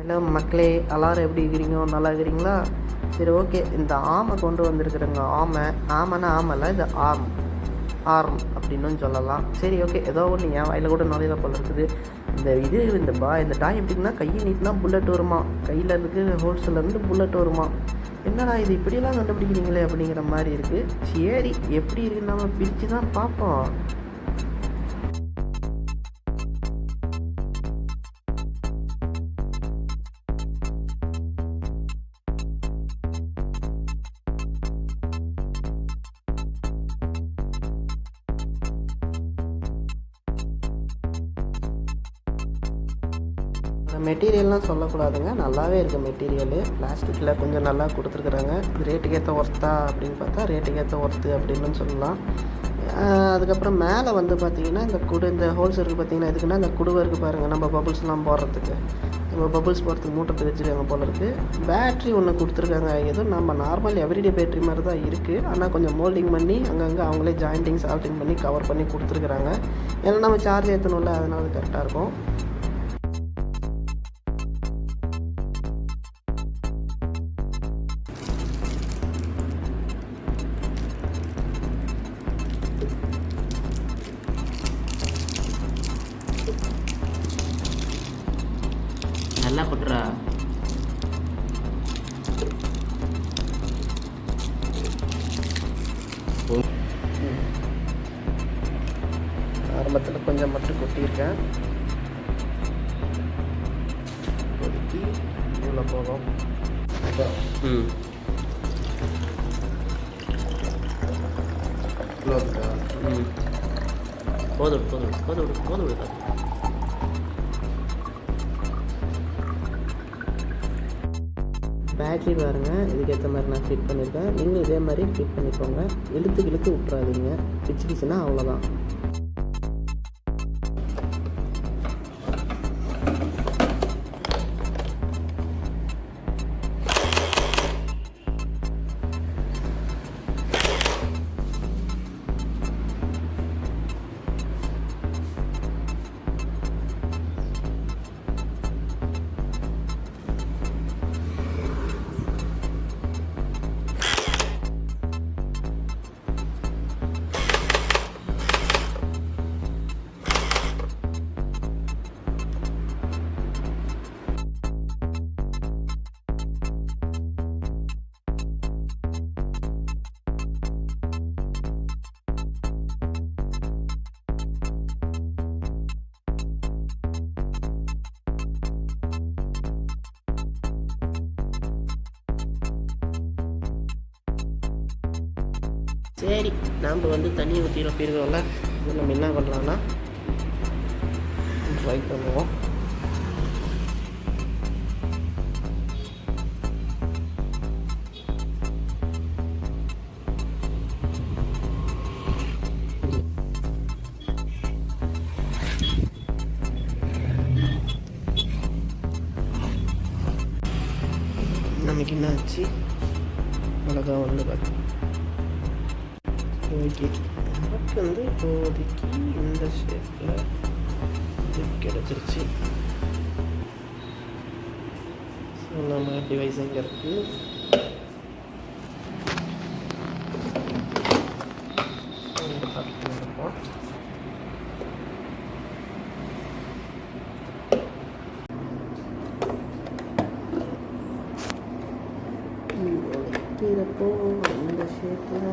Hello மக்களே, எல்லோரும் எப்படி இருக்கிறீங்க? நல்லா இருக்கிறீங்களா? சரி, ஓகே. இந்த ஆமை கொண்டு வந்திருக்கிறேங்க. ஆமைன்னா ஆமைல, இது ஆர்ம் அப்படின்னு சொல்லலாம். சரி, ஓகே. ஏதோ ஒன்று என் வாயில் கூட நுழையில போல இருக்குது. இந்த டாய் எப்படின்னா, கையை நீட்டினா புல்லட் வருமா, கையில் இருக்கிற ஹோல்ஸ்லேருந்து புல்லட் வருமா. என்னடா இது இப்படியெல்லாம் கண்டுபிடிக்கிறீங்களே அப்படிங்கிற மாதிரி இருக்குது. சரி, எப்படி இருக்குன்னு நம்ம பிரித்து தான் பார்ப்போம். மெட்டீரியல்லாம் சொல்லக்கூடாதுங்க, நல்லாவே இருக்குது மெட்டீரியலு. பிளாஸ்டிக்கில் கொஞ்சம் நல்லா கொடுத்துருக்குறாங்க. ரேட்டுக்கு ஏற்ற ஒர்த்தா அப்படின்னு பார்த்தா ரேட்டுக்கு ஏற்ற ஒர்த்து அப்படின்னு சொல்லலாம். அதுக்கப்புறம் மேலே வந்து பார்த்திங்கன்னா இந்த ஹோல்ஸ் இருக்குது பார்த்திங்கன்னா, எதுக்குன்னா இந்த குடுவை இருக்குது பாருங்கள், நம்ம பபுள்ஸ்லாம் போடுறதுக்கு, நம்ம பபுள்ஸ் போடுறதுக்கு மூட்டை வச்சுருக்காங்க போல இருக்குது. பேட்ரி ஒன்று கொடுத்துருக்காங்க. எதுவும் நம்ம நார்மல் எவ்ரிடே பேட்ரி மாதிரி தான் இருக்குது. ஆனால் கொஞ்சம் மோல்டிங் பண்ணி அங்கங்கே அவங்களே ஜாயிண்டிங் சால்ட்டிங் பண்ணி கவர் பண்ணி கொடுத்துருக்குறாங்க. ஏன்னா நம்ம சார்ஜ் ஏற்றணும்ல, அதனால கரெக்டாக இருக்கும். நல்லா போட்டுறா. ஆரம்பத்தில் கொஞ்சம் மட்டும் கொட்டியிருக்கேன். கொட்டி இவ்வளோ போதும். போதும் போதும் போதும் போதும். பேட்ரி பாருங்கள், இதுக்கேற்ற மாதிரி நான் ஃபிட் பண்ணியிருக்கேன். நீங்கள் இதே மாதிரி ஃபிட் பண்ணிக்கோங்க. இழுத்து விட்றாதீங்க. பிச்சுக்கிச்சுன்னா அவ்வளோதான். சரி, நாம் வந்து தண்ணியை ஊற்றிட போயிருக்கோம்ல, இது நம்ம என்ன பண்ணலான்னா ட்ரை பண்ணுவோம். நமக்கு என்ன ஆச்சு, அழகாக வந்து பார்த்து ஓகே. நமக்கு வந்து இப்போதைக்கு இந்த ஷேப்பில் இது கிடச்சிருச்சு. ஸோ நம்ம டிவைஸ் எங்கே இருக்குது, பார்த்துருப்போம். இந்த ஷேப்பில்